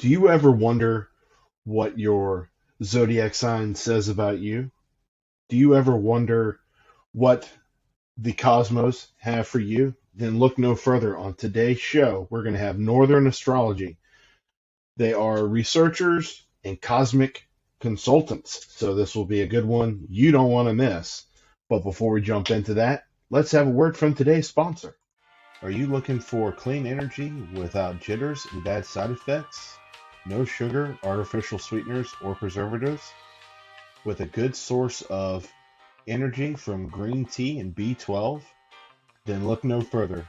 Do you ever wonder what your zodiac sign says about you? Do you ever wonder what the cosmos have for you? Then look no further. On today's show, we're going to have Northern Astrology. They are researchers and cosmic consultants, so this will be a good one you don't want to miss. But before we jump into that, let's have a word from today's sponsor. Are you looking for clean energy without jitters and bad side effects? No sugar, artificial sweeteners, or preservatives? With a good source of energy from green tea and B12? Then look no further.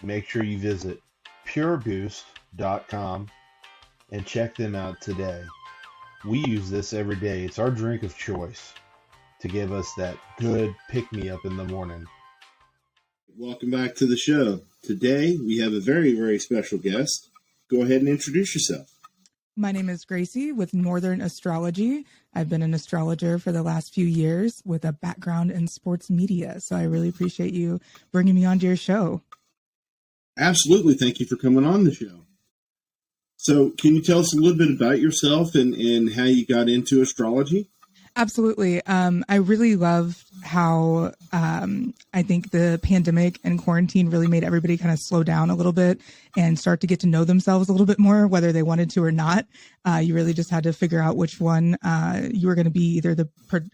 Make sure you visit pureboost.com and check them out today. We use this every day. It's our drink of choice to give us that good pick-me-up in the morning. Welcome back to the show. Today we have a very, very special guest. Go ahead and introduce yourself. My name is Gracey with Northern Astrology. I've been an astrologer for the last few years with a background in sports media. So I really appreciate you bringing me onto your show. Absolutely. Thank you for coming on the show. So can you tell us a little bit about yourself and how you got into astrology? Absolutely. I really love how I think the pandemic and quarantine really made everybody kind of slow down a little bit and start to get to know themselves a little bit more, whether they wanted to or not. You really just had to figure out which one you were going to be, either the,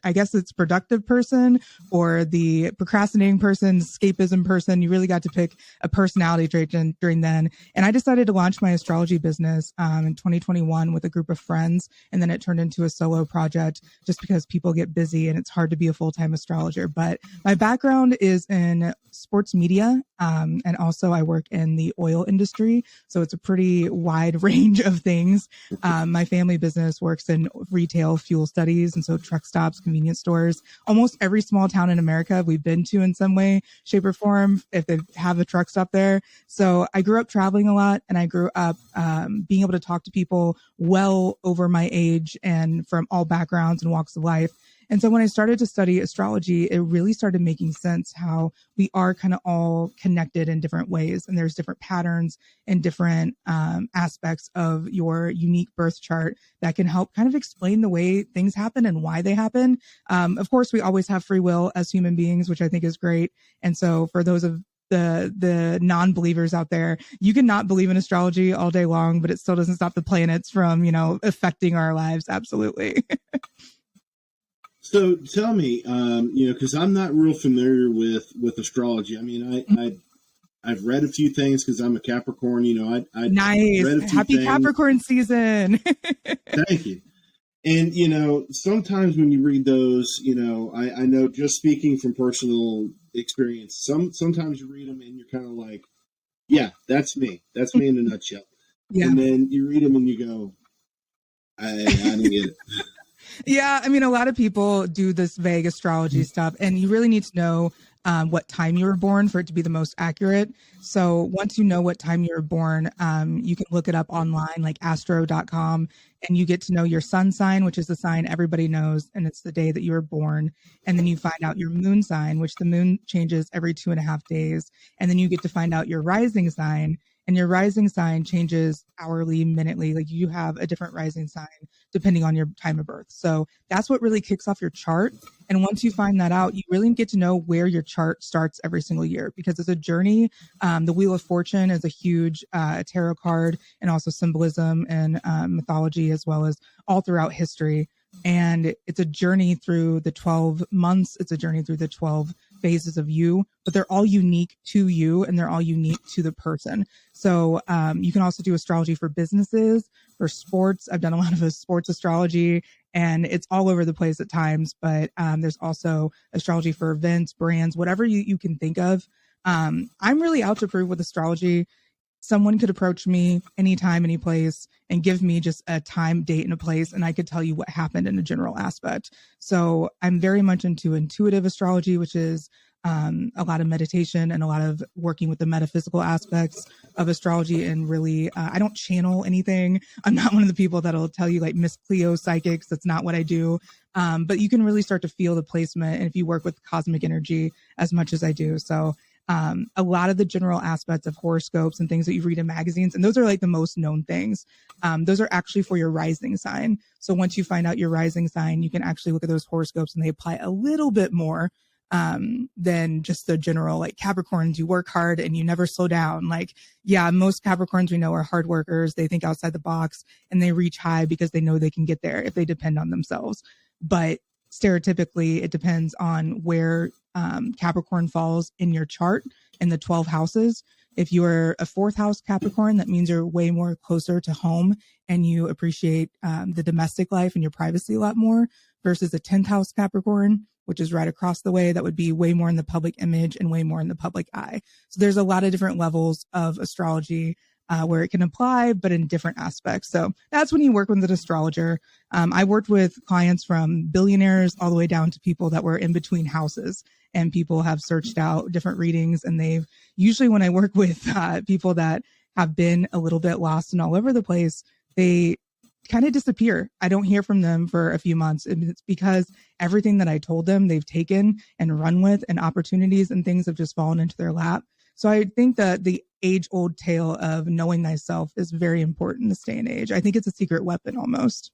I guess it's productive person or the procrastinating person, escapism person. You really got to pick a personality trait during then. And I decided to launch my astrology business in 2021 with a group of friends. And then it turned into a solo project just because people get busy and it's hard to be a full-time astrologer. But my background is in sports media. And also I work in the oil industry. So it's a pretty wide range of things. My family business works in retail fuel studies. And so truck stops, convenience stores, almost every small town in America we've been to in some way, shape or form, if they have a truck stop there. So I grew up traveling a lot and I grew up being able to talk to people well over my age and from all backgrounds and walks of life. And so when I started to study astrology, it really started making sense how we are kind of all connected in different ways. And there's different patterns and different aspects of your unique birth chart that can help kind of explain the way things happen and why they happen. Of course, we always have free will as human beings, which I think is great. And so for those of the non-believers out there, you can not believe in astrology all day long, but it still doesn't stop the planets from, affecting our lives. Absolutely. So tell me, because I'm not real familiar with astrology. I mean, I've read a few things because I'm a Capricorn. I nice. Read a few Happy things. Capricorn season. Thank you. And sometimes when you read those, I know, just speaking from personal experience, sometimes you read them and you're kind of like, yeah, that's me. That's me in a nutshell. Yeah. And then you read them and you go, I don't get it. Yeah, I mean, a lot of people do this vague astrology stuff, and you really need to know what time you were born for it to be the most accurate. So once you know what time you were born, you can look it up online, like astro.com, and you get to know your sun sign, which is the sign everybody knows, and it's the day that you were born. And then you find out your moon sign, which the moon changes every 2.5 days. And then you get to find out your rising sign. And your rising sign changes hourly, minutely. Like you have a different rising sign depending on your time of birth. So that's what really kicks off your chart. And once you find that out, you really get to know where your chart starts every single year, because it's a journey. The Wheel of Fortune is a huge tarot card, and also symbolism and mythology, as well as all throughout history. And it's a journey through the 12 months. It's a journey through the 12 phases of you, but they're all unique to you and they're all unique to the person. So you can also do astrology for businesses, for sports. I've done a lot of sports astrology and it's all over the place at times, but there's also astrology for events, brands, whatever you can think of. I'm really out to prove with astrology. Someone could approach me anytime, any place, and give me just a time, date, and a place, and I could tell you what happened in a general aspect. So I'm very much into intuitive astrology, which is a lot of meditation and a lot of working with the metaphysical aspects of astrology. And really, I don't channel anything. I'm not one of the people that'll tell you like Miss Cleo psychics. That's not what I do. But you can really start to feel the placement, and if you work with cosmic energy as much as I do. So A lot of the general aspects of horoscopes and things that you read in magazines, and those are like the most known things. Those are actually for your rising sign. So once you find out your rising sign, you can actually look at those horoscopes and they apply a little bit more than just the general, like Capricorns, you work hard and you never slow down. Like, yeah, most Capricorns we know are hard workers. They think outside the box and they reach high because they know they can get there if they depend on themselves. But stereotypically, it depends on where Capricorn falls in your chart in the 12 houses. If you're a 4th house Capricorn, that means you're way more closer to home and you appreciate the domestic life and your privacy a lot more, versus a 10th house Capricorn, which is right across the way. That would be way more in the public image and way more in the public eye. So there's a lot of different levels of astrology where it can apply, but in different aspects. So that's when you work with an astrologer. I worked with clients from billionaires all the way down to people that were in between houses, and people have searched out different readings. And they've usually, when I work with people that have been a little bit lost and all over the place, they kind of disappear. I don't hear from them for a few months. And it's because everything that I told them, they've taken and run with, and opportunities and things have just fallen into their lap. So I think that the age-old tale of knowing thyself is very important this day and age. I think it's a secret weapon almost.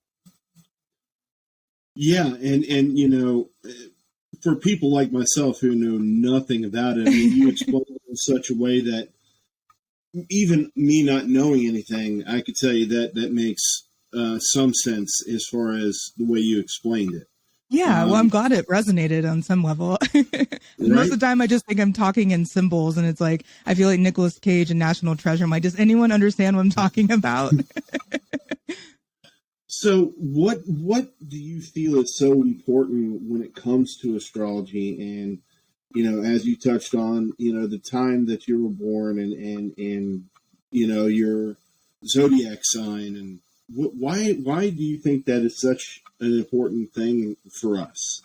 Yeah, and you know, for people like myself who know nothing about it, I mean, you explain it in such a way that even me not knowing anything, I could tell you that that makes some sense as far as the way you explained it. Yeah, well, I'm glad it resonated on some level. Most of the time, I just think I'm talking in symbols, and it's like, I feel like Nicolas Cage in National Treasure. I'm like, does anyone understand what I'm talking about? So what do you feel is so important when it comes to astrology? And, you know, as you touched on, you know, the time that you were born and you know, your zodiac sign, and why do you think that is such an important thing for us?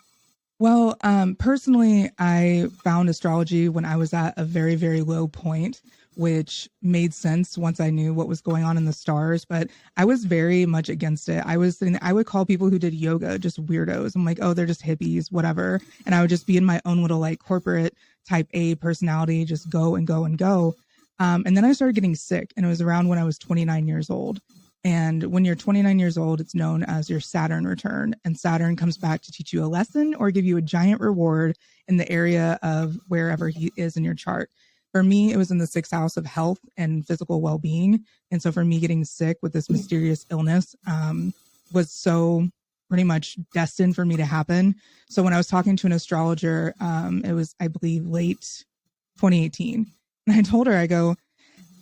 Well, personally, I found astrology when I was at a very, very low point, which made sense once I knew what was going on in the stars. But I was very much against it. I would call people who did yoga just weirdos. I'm like, oh, they're just hippies, whatever. And I would just be in my own little like corporate type A personality, just go and go and go. And then I started getting sick, and it was around when I was 29 years old. And when you're 29 years old, it's known as your Saturn return. And Saturn comes back to teach you a lesson or give you a giant reward in the area of wherever he is in your chart. For me, it was in the 6th house of health and physical well-being. And so for me, getting sick with this mysterious illness was so pretty much destined for me to happen. So when I was talking to an astrologer, it was, I believe, late 2018. And I told her, I go,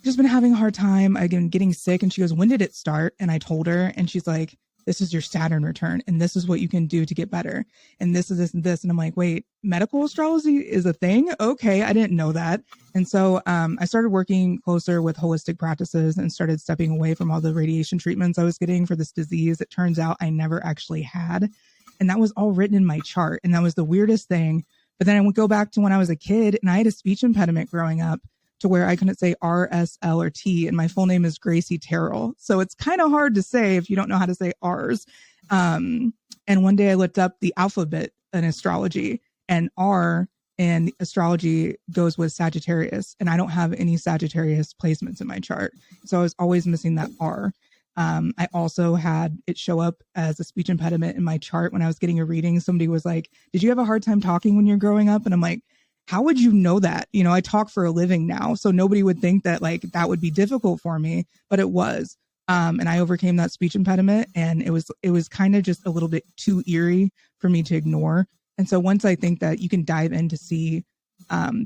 just been having a hard time. I've been getting sick. And she goes, when did it start? And I told her, and she's like, this is your Saturn return, and this is what you can do to get better. And this is this and this. And I'm like, wait, medical astrology is a thing? Okay, I didn't know that. And so I started working closer with holistic practices and started stepping away from all the radiation treatments I was getting for this disease. It turns out I never actually had. And that was all written in my chart. And that was the weirdest thing. But then I would go back to when I was a kid, and I had a speech impediment growing up, to where I couldn't say R, S, L, or T. And my full name is Gracey Terrell. So it's kind of hard to say if you don't know how to say R's. And one day I looked up the alphabet in astrology, and R in astrology goes with Sagittarius. And I don't have any Sagittarius placements in my chart. So I was always missing that R. I also had it show up as a speech impediment in my chart when I was getting a reading. Somebody was like, did you have a hard time talking when you're growing up? And I'm like, how would you know that? You know, I talk for a living now, so nobody would think that like that would be difficult for me, but it was. And I overcame that speech impediment, and it was kind of just a little bit too eerie for me to ignore. And so once I think that you can dive in to see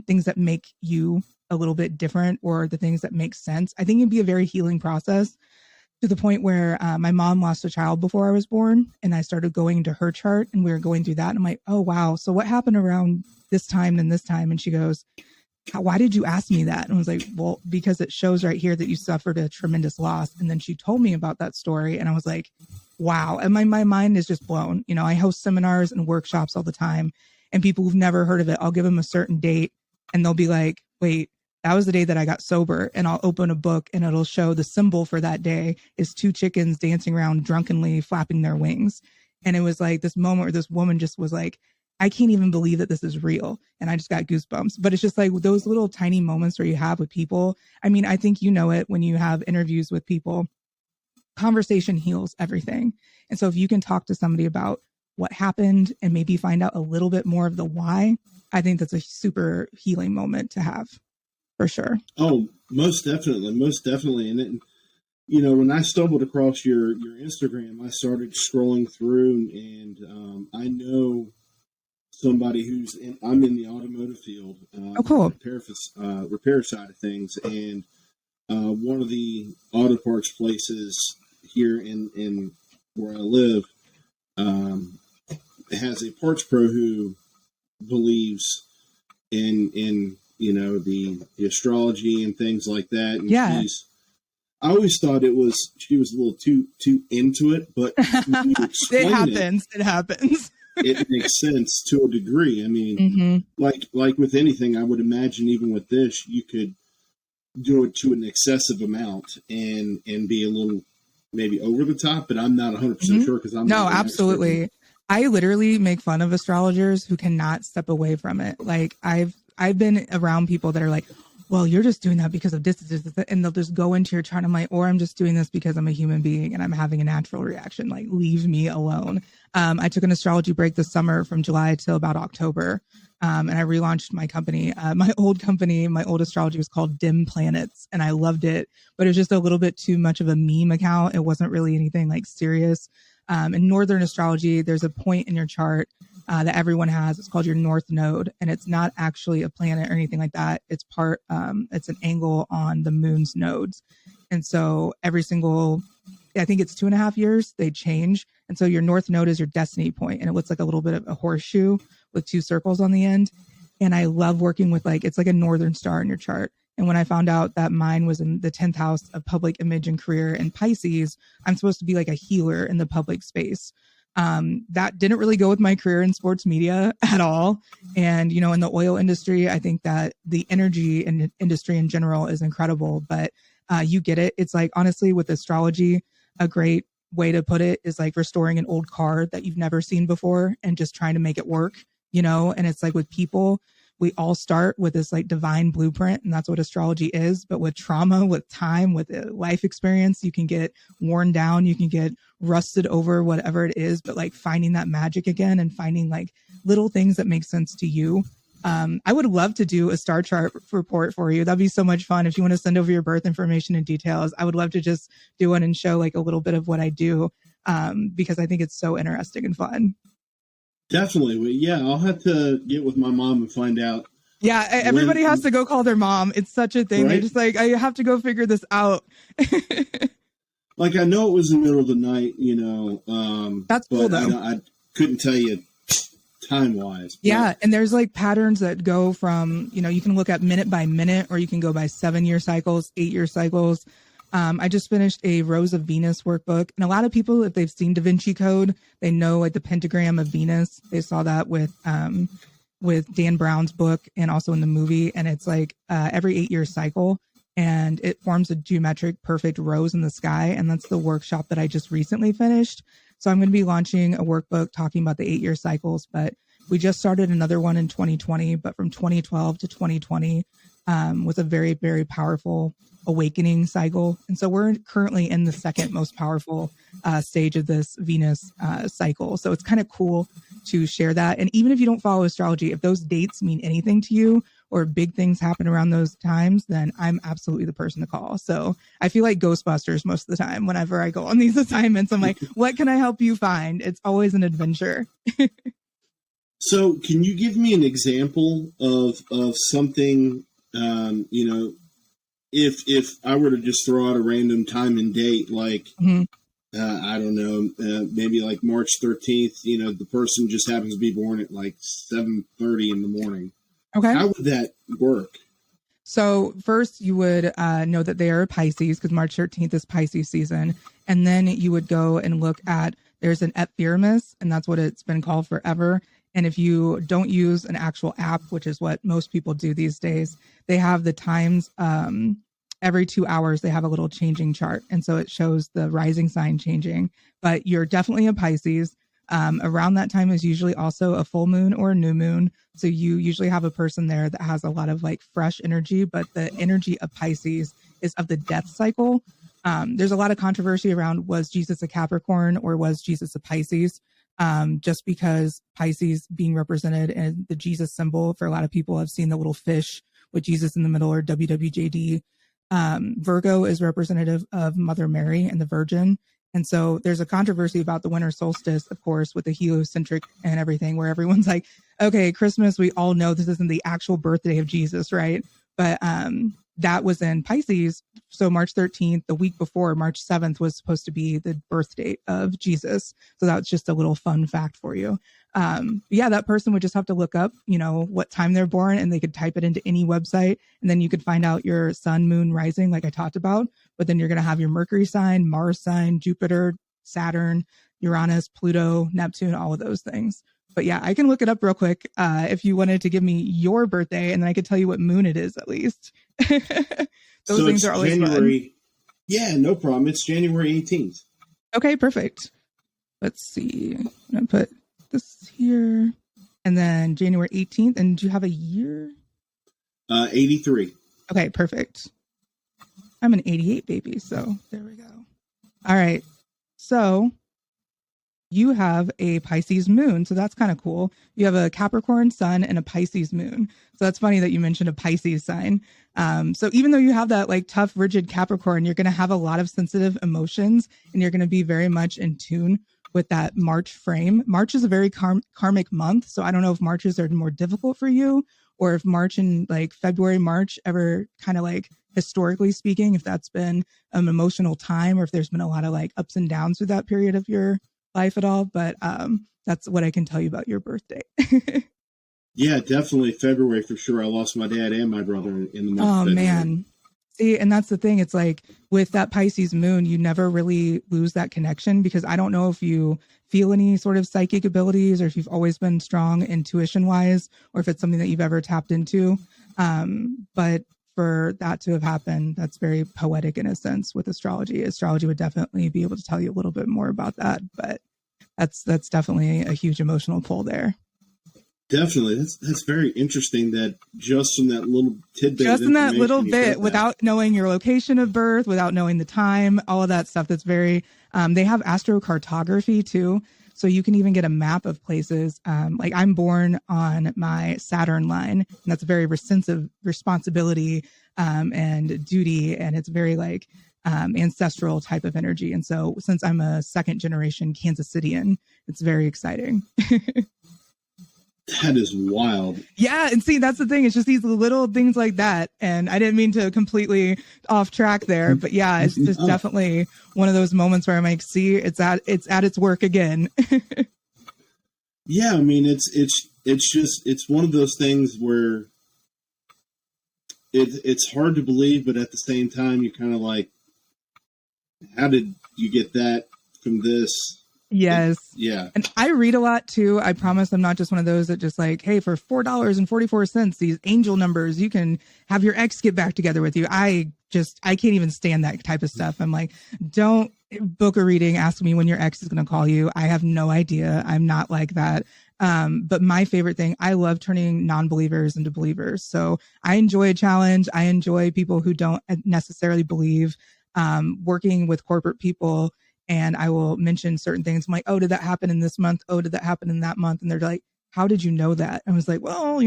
things that make you a little bit different, or the things that make sense, I think it'd be a very healing process, to the point where my mom lost a child before I was born, and I started going into her chart, and we were going through that. And I'm like, oh, wow. So what happened around this time and this time? And she goes, why did you ask me that? And I was like, well, because it shows right here that you suffered a tremendous loss. And then she told me about that story, and I was like, wow. And my mind is just blown. You know, I host seminars and workshops all the time, and people who've never heard of it, I'll give them a certain date, and they'll be like, wait, that was the day that I got sober. And I'll open a book, and it'll show the symbol for that day is 2 chickens dancing around drunkenly flapping their wings. And it was like this moment where this woman just was like, I can't even believe that this is real. And I just got goosebumps. But it's just like those little tiny moments where you have with people. I mean, I think you know it when you have interviews with people. Conversation heals everything. And so if you can talk to somebody about what happened and maybe find out a little bit more of the why, I think that's a super healing moment to have, for sure. Oh, most definitely. Most definitely. And then, you know, when I stumbled across your Instagram, I started scrolling through, and I know somebody I'm in the automotive field, Oh, cool. repair side of things. And one of the auto parts places here in where I live has a parts pro who believes in you know the astrology and things like that. And yeah, I always thought she was a little too into it, but when you explain it happens. It makes sense to a degree. I mean, like with anything, I would imagine even with this, you could do it to an excessive amount and be a little maybe over the top, but I'm not 100% sure because I'm no, absolutely. I literally make fun of astrologers who cannot step away from it. Like I've been around people that are like, well, you're just doing that because of this, and they'll just go into your chart. I'm like, or I'm just doing this because I'm a human being and I'm having a natural reaction. Like, leave me alone. I took an astrology break this summer from July till about October. And I relaunched my company. My old astrology was called Dim Planets, and I loved it, but it was just a little bit too much of a meme account. It wasn't really anything like serious. In Northern astrology, there's a point in your chart that everyone has. It's called your North Node, and it's not actually a planet or anything like that. It's it's an angle on the moon's nodes. And so every single, I think it's 2.5 years, they change. And so your North Node is your destiny point, and it looks like a little bit of a horseshoe with 2 circles on the end. And I love working with it's like a northern star in your chart. And when I found out that mine was in the 10th house of public image and career in Pisces, I'm supposed to be like a healer in the public space. That didn't really go with my career in sports media at all. And, you know, in the oil industry, I think that the energy industry in general is incredible, but you get it. It's like, honestly, with astrology, a great way to put it is like restoring an old car that you've never seen before and just trying to make it work, you know. And it's like with people, we all start with this like divine blueprint, and that's what astrology is. But with trauma, with time, with life experience, you can get worn down, you can get rusted over, whatever it is. But like finding that magic again and finding like little things that make sense to you. I would love to do a star chart report for you. That'd be so much fun. If you want to send over your birth information and details, I would love to just do one and show like a little bit of what I do, because I think it's so interesting and fun. Definitely. Yeah, I'll have to get with my mom and find out. Yeah, everybody has to go call their mom. It's such a thing. Right? They're just like, I have to go figure this out. Like, I know it was in the middle of the night, you know. That's cool, though. I couldn't tell you time-wise. Yeah, and there's like patterns that go from, you know, you can look at minute by minute, or you can go by 7-year cycles, 8-year cycles. I just finished a Rose of Venus workbook, and a lot of people, if they've seen Da Vinci Code, they know like the pentagram of Venus. They saw that with Dan Brown's book and also in the movie, and it's like every 8-year cycle, and it forms a geometric perfect rose in the sky, and that's the workshop that I just recently finished. So I'm going to be launching a workbook talking about the 8-year cycles, but we just started another one in 2020, but from 2012 to 2020 was a very, very powerful awakening cycle. And so we're currently in the second most powerful stage of this Venus cycle. So it's kind of cool to share that. And even if you don't follow astrology, if those dates mean anything to you or big things happen around those times, then I'm absolutely the person to call. So I feel like Ghostbusters most of the time whenever I go on these assignments. I'm like, what can I help you find? It's always an adventure. So can you give me an example of something, you know, if I were to just throw out a random time and date, like, I don't know, maybe like March 13th, you know, the person just happens to be born at like 7:30 in the morning. Okay. How would that work? So first you would know that they are a Pisces, because March 13th is Pisces season. And then you would go and look at, there's an Ephemeris, and that's what it's been called forever. And if you don't use an actual app, which is what most people do these days, they have the times every 2 hours, they have a little changing chart. And so it shows the rising sign changing. But you're definitely a Pisces. Around that time is usually also a full moon or a new moon. So you usually have a person there that has a lot of like fresh energy, but the energy of Pisces is of the death cycle. There's a lot of controversy around, was Jesus a Capricorn or was Jesus a Pisces? Just because Pisces being represented in the Jesus symbol, for a lot of people have seen the little fish with Jesus in the middle, or WWJD. Virgo is representative of Mother Mary and the Virgin. And so there's a controversy about the winter solstice, of course, with the heliocentric and everything, where everyone's like, okay, Christmas, we all know this isn't the actual birthday of Jesus, right? But that was in Pisces. So March 13th, the week before, March 7th, was supposed to be the birth date of Jesus. So that's just a little fun fact for you. Yeah, that person would just have to look up, what time they're born, and they could type it into any website. And then you could find out your sun, moon, rising, like I talked about. But then you're going to have your Mercury sign, Mars sign, Jupiter, Saturn, Uranus, Pluto, Neptune, all of those things. But yeah, I can look it up real quick if you wanted to give me your birthday, and then I could tell you what moon it is at least. Those so things are always January. fun. Yeah, no problem. It's January 18th. Okay, perfect. Let's see. I'm going to put this here. And then January 18th. And do you have a year? 83. Okay, perfect. I'm an 88 baby, so there we go. All right. So you have a Pisces moon, so that's kind of cool. You have a Capricorn sun and a Pisces moon. So that's funny that you mentioned a Pisces sign. So even though you have that like tough, rigid Capricorn, you're going to have a lot of sensitive emotions, and you're going to be very much in tune with that March frame. March is a very karmic month. So I don't know if Marches are more difficult for you, or if March and like February, March ever kind of like historically speaking, if that's been an emotional time, or if there's been a lot of like ups and downs through that period of your life at all. But that's what I can tell you about your birthday. Yeah, definitely February for sure. I lost my dad and my brother in the month of February. Man. See, and that's the thing. It's like with that Pisces moon, you never really lose that connection, because I don't know if you feel any sort of psychic abilities, or if you've always been strong intuition wise, or if it's something that you've ever tapped into. But for that to have happened, that's very poetic in a sense with astrology. Astrology would definitely be able to tell you a little bit more about that, but that's definitely a huge emotional pull there. Definitely. That's very interesting that just from that little tidbit. Just in that little bit, without knowing your location of birth, without knowing the time, all of that stuff. That's very, they have astrocartography too. So you can even get a map of places. Like I'm born on my Saturn line, and that's a very sense of responsibility and duty. And it's very like ancestral type of energy. And so since I'm a second generation Kansas Cityan, it's very exciting. That is wild. Yeah. And see, that's the thing. It's just these little things like that. And I didn't mean to completely off track there, but yeah, it's just definitely one of those moments where I'm like, see, it's at its work again. Yeah. I mean, it's one of those things where it's hard to believe, but at the same time, you're kind of like, how did you get that from this? Yes. Yeah. And I read a lot too. I promise I'm not just one of those that just like, hey, for $4.44, these angel numbers, you can have your ex get back together with you. I can't even stand that type of stuff. I'm like, don't book a reading. Ask me when your ex is going to call you. I have no idea. I'm not like that. But my favorite thing, I love turning non-believers into believers. So I enjoy a challenge. I enjoy people who don't necessarily believe, working with corporate people. And I will mention certain things. I'm like, oh, did that happen in this month? Oh, did that happen in that month? And they're like, how did you know that? I was like, well,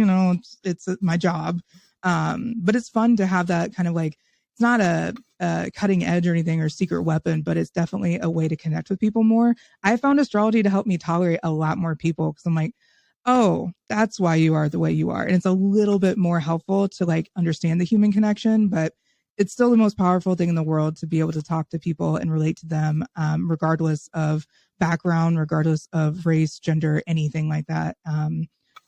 it's my job. But it's fun to have that kind of like, it's not a cutting edge or anything or secret weapon, but it's definitely a way to connect with people more. I found astrology to help me tolerate a lot more people, because I'm like, oh, that's why you are the way you are. And it's a little bit more helpful to like understand the human connection, but it's still the most powerful thing in the world to be able to talk to people and relate to them, regardless of background, regardless of race, gender, anything like that.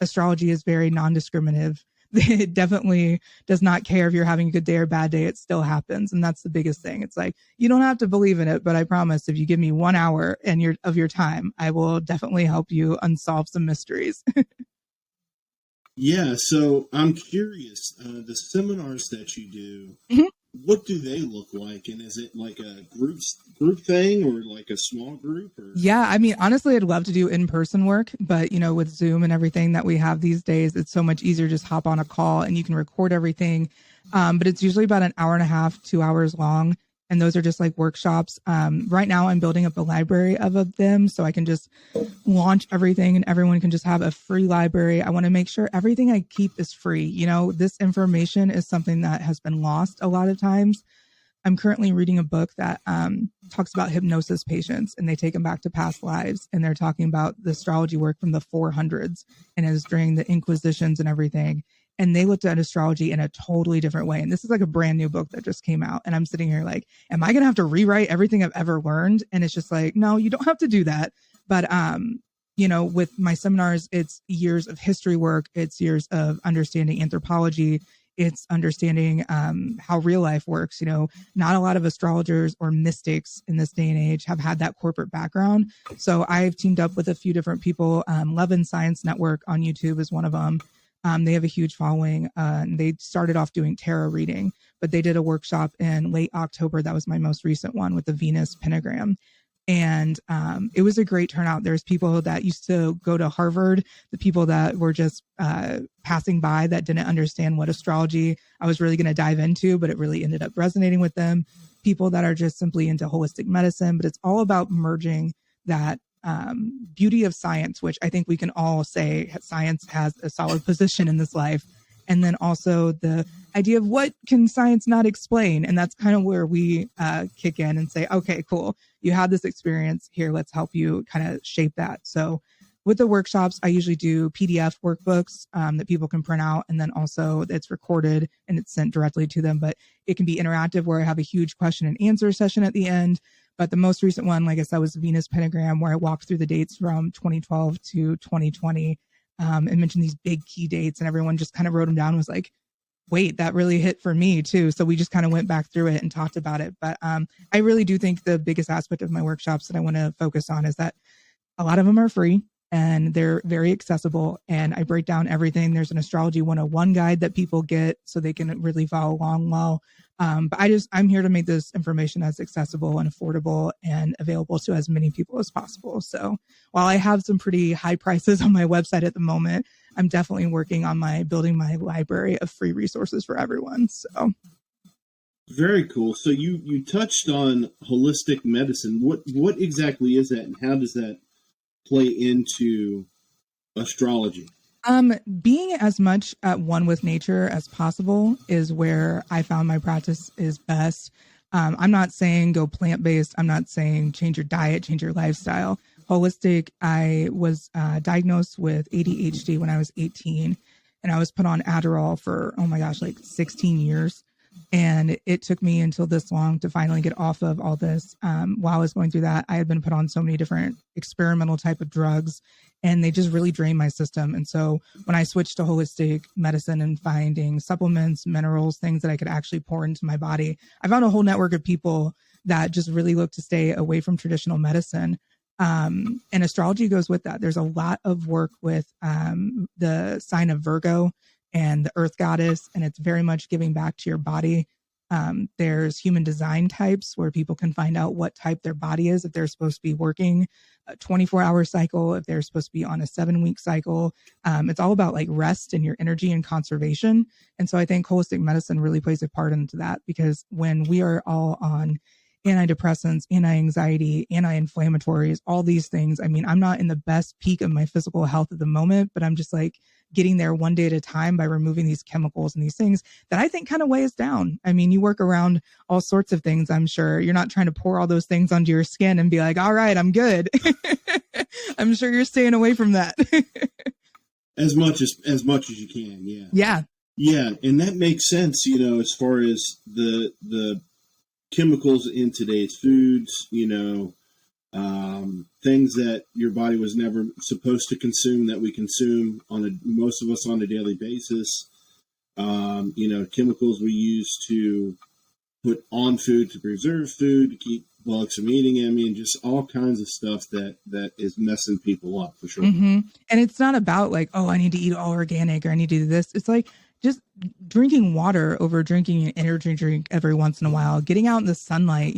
Astrology is very non-discriminative. It definitely does not care if you're having a good day or bad day. It still happens. And that's the biggest thing. It's like, you don't have to believe in it, but I promise if you give me 1 hour of your time, I will definitely help you unsolve some mysteries. Yeah, so I'm curious, the seminars that you do, what do they look like? And is it like a group thing or like a small group? Or? Yeah, I mean, honestly, I'd love to do in-person work, but with Zoom and everything that we have these days, it's so much easier to just hop on a call and you can record everything. But it's usually about an hour and a half, 2 hours long. And those are just like workshops. Right now I'm building up a library of them so I can just launch everything and everyone can just have a free library. I want to make sure everything I keep is free. This information is something that has been lost a lot of times. I'm currently reading a book that talks about hypnosis patients, and they take them back to past lives. And they're talking about the astrology work from the 400s and it was during the Inquisitions and everything. And they looked at astrology in a totally different way. And this is like a brand new book that just came out. And I'm sitting here like, am I going to have to rewrite everything I've ever learned? And it's just like, no, you don't have to do that. But, with my seminars, it's years of history work. It's years of understanding anthropology. It's understanding how real life works. Not a lot of astrologers or mystics in this day and age have had that corporate background. So I've teamed up with a few different people. Love and Science Network on YouTube is one of them. They have a huge following. And they started off doing tarot reading, but they did a workshop in late October. That was my most recent one with the Venus pentagram. And it was a great turnout. There's people that used to go to Harvard, the people that were just passing by that didn't understand what astrology I was really going to dive into, but it really ended up resonating with them. People that are just simply into holistic medicine, but it's all about merging that beauty of science, which I think we can all say science has a solid position in this life. And then also the idea of what can science not explain. And that's kind of where we kick in and say, okay, cool. You had this experience here. Let's help you kind of shape that. So with the workshops, I usually do PDF workbooks that people can print out. And then also it's recorded and it's sent directly to them. But it can be interactive where I have a huge question and answer session at the end. But the most recent one, like I said, was Venus pentagram, where I walked through the dates from 2012 to 2020 and mentioned these big key dates. And everyone just kind of wrote them down and was like, wait, that really hit for me too. So we just kind of went back through it and talked about it. But I really do think the biggest aspect of my workshops that I want to focus on is that a lot of them are free and they're very accessible. And I break down everything. There's an astrology 101 guide that people get so they can really follow along well. But I'm here to make this information as accessible and affordable and available to as many people as possible. So while I have some pretty high prices on my website at the moment, I'm definitely working on building my library of free resources for everyone. So very cool. So you touched on holistic medicine. What exactly is that, and how does that play into astrology? Being as much at one with nature as possible is where I found my practice is best. I'm not saying go plant-based. I'm not saying change your diet, change your lifestyle. Holistic, I was diagnosed with ADHD when I was 18, and I was put on Adderall for, like 16 years. And it took me until this long to finally get off of all this. While I was going through that, I had been put on so many different experimental type of drugs, and they just really drained my system. And so when I switched to holistic medicine and finding supplements, minerals, things that I could actually pour into my body, I found a whole network of people that just really look to stay away from traditional medicine. And astrology goes with that. There's a lot of work with the sign of Virgo and the earth goddess, and it's very much giving back to your body. There's human design types where people can find out what type their body is, if they're supposed to be working a 24-hour cycle, if they're supposed to be on a 7-week cycle. It's all about like rest and your energy and conservation. And so I think holistic medicine really plays a part into that, because when we are all on antidepressants, anti-anxiety, anti-inflammatories, all these things, I'm not in the best peak of my physical health at the moment, but I'm just like getting there one day at a time by removing these chemicals and these things that I think kind of weigh us down. You work around all sorts of things. I'm sure you're not trying to pour all those things onto your skin and be like, all right, I'm good. I'm sure you're staying away from that. as much as you can. Yeah. Yeah. Yeah. And that makes sense, as far as the chemicals in today's foods, things that your body was never supposed to consume that we consume most of us on a daily basis. Chemicals we use to put on food to preserve food, to keep bugs from eating them, just all kinds of stuff that is messing people up for sure. Mm-hmm. And it's not about like, oh, I need to eat all organic or I need to do this. It's like, just drinking water over drinking an energy drink every once in a while, getting out in the sunlight,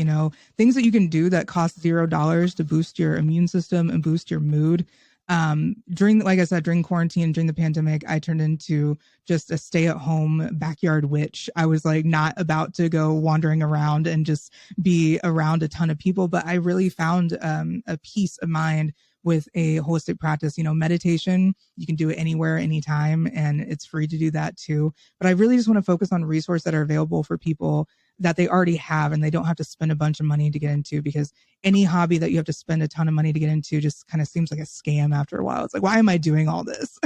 things that you can do that cost $0 to boost your immune system and boost your mood. Like I said, during quarantine, during the pandemic, I turned into just a stay-at-home backyard witch. I was like not about to go wandering around and just be around a ton of people, but I really found a peace of mind with a holistic practice. Meditation, you can do it anywhere, anytime, and it's free to do that too. But I really just want to focus on resources that are available for people that they already have and they don't have to spend a bunch of money to get into, because any hobby that you have to spend a ton of money to get into just kind of seems like a scam after a while. It's like, why am I doing all this?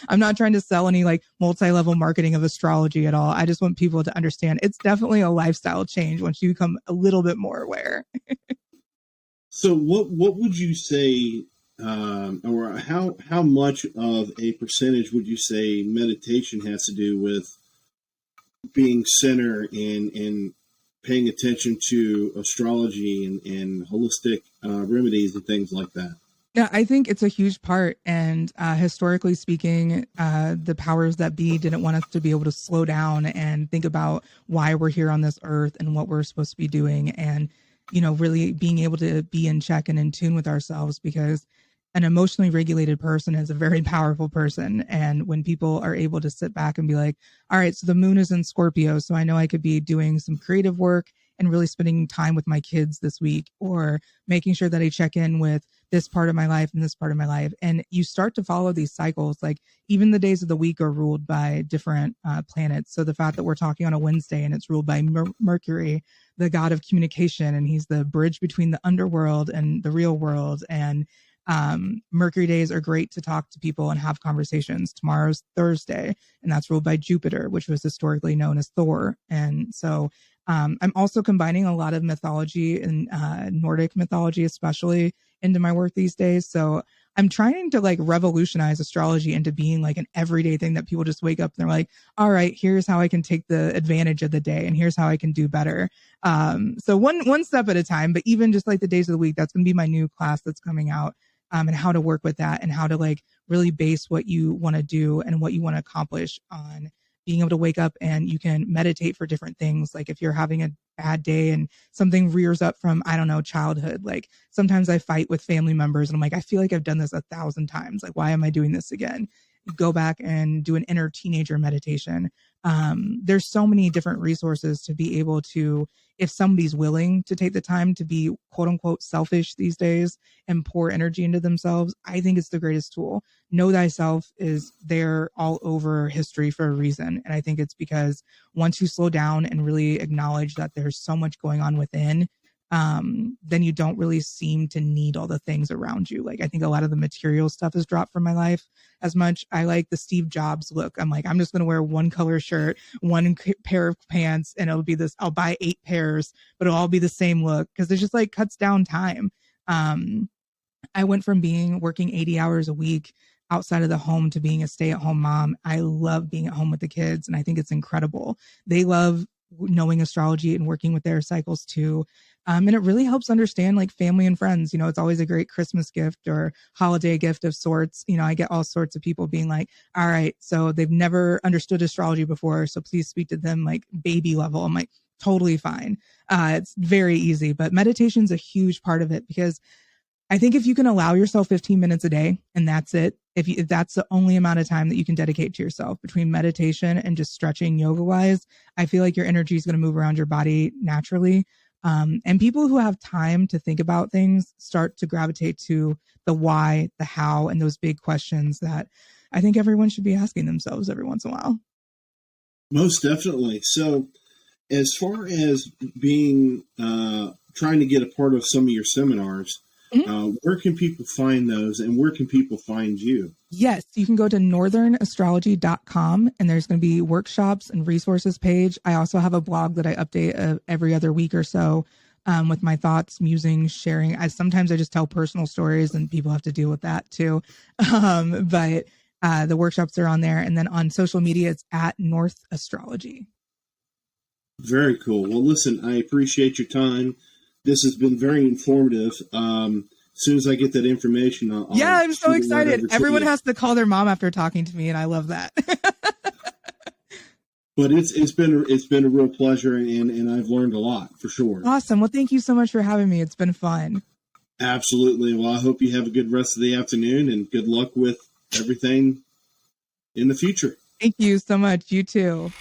I'm not trying to sell any like multi-level marketing of astrology at all. I just want people to understand it's definitely a lifestyle change once you become a little bit more aware. So what would you say, or how much of a percentage would you say meditation has to do with being center and paying attention to astrology and holistic remedies and things like that? Yeah, I think it's a huge part. And historically speaking, the powers that be didn't want us to be able to slow down and think about why we're here on this earth and what we're supposed to be doing. And really being able to be in check and in tune with ourselves, because an emotionally regulated person is a very powerful person. And when people are able to sit back and be like, all right, so the moon is in Scorpio, so I know I could be doing some creative work and really spending time with my kids this week, or making sure that I check in with this part of my life and this part of my life. And you start to follow these cycles. Like even the days of the week are ruled by different planets. So the fact that we're talking on a Wednesday and it's ruled by Mercury, the god of communication, and he's the bridge between the underworld and the real world. And Mercury days are great to talk to people and have conversations. Tomorrow's Thursday, and that's ruled by Jupiter, which was historically known as Thor. And so I'm also combining a lot of mythology and Nordic mythology, especially, into my work these days. So I'm trying to like revolutionize astrology into being like an everyday thing that people just wake up and they're like, all right, here's how I can take the advantage of the day and here's how I can do better. So one step at a time, but even just like the days of the week, that's going to be my new class that's coming out, and how to work with that and how to like really base what you want to do and what you want to accomplish on being able to wake up. And you can meditate for different things. Like if you're having a bad day and something rears up from, I don't know, childhood, like sometimes I fight with family members and I'm like, I feel like I've done this 1,000 times. Like, why am I doing this again? You go back and do an inner teenager meditation. There's so many different resources to be able to, if somebody's willing to take the time to be quote unquote selfish these days and pour energy into themselves, I think it's the greatest tool. Know thyself is there all over history for a reason. And I think it's because once you slow down and really acknowledge that there's so much going on within, then you don't really seem to need all the things around you. Like I think a lot of the material stuff has dropped from my life as much. I like the Steve Jobs look. I'm like, I'm just going to wear one color shirt, one pair of pants, and it'll be this, I'll buy 8 pairs, but it'll all be the same look, because it just like cuts down time. I went from working 80 hours a week outside of the home to being a stay-at-home mom. I love being at home with the kids, and I think it's incredible. They love knowing astrology and working with their cycles too. And it really helps understand like family and friends. It's always a great Christmas gift or holiday gift of sorts. I get all sorts of people being like, all right, so they've never understood astrology before, so please speak to them like baby level. I'm like, totally fine. It's very easy, but meditation's a huge part of it, because I think if you can allow yourself 15 minutes a day and that's it, if that's the only amount of time that you can dedicate to yourself between meditation and just stretching yoga wise, I feel like your energy is going to move around your body naturally. And people who have time to think about things start to gravitate to the why, the how, and those big questions that I think everyone should be asking themselves every once in a while. Most definitely. So as far as being, trying to get a part of some of your seminars, where can people find those and where can people find you? Yes, you can go to northernastrology.com and there's going to be workshops and resources page. I also have a blog that I update every other week or so with my thoughts, musings, sharing. Sometimes I just tell personal stories and people have to deal with that too. But the workshops are on there. And then on social media, it's at North Astrology. Very cool. Well, listen, I appreciate your time. This has been very informative. As soon as I get that information, I'm so excited. Everyone has to call their mom after talking to me, and I love that. But it's been a real pleasure, and I've learned a lot for sure. Awesome. Well, thank you so much for having me. It's been fun. Absolutely. Well, I hope you have a good rest of the afternoon, and good luck with everything in the future. Thank you so much. You too.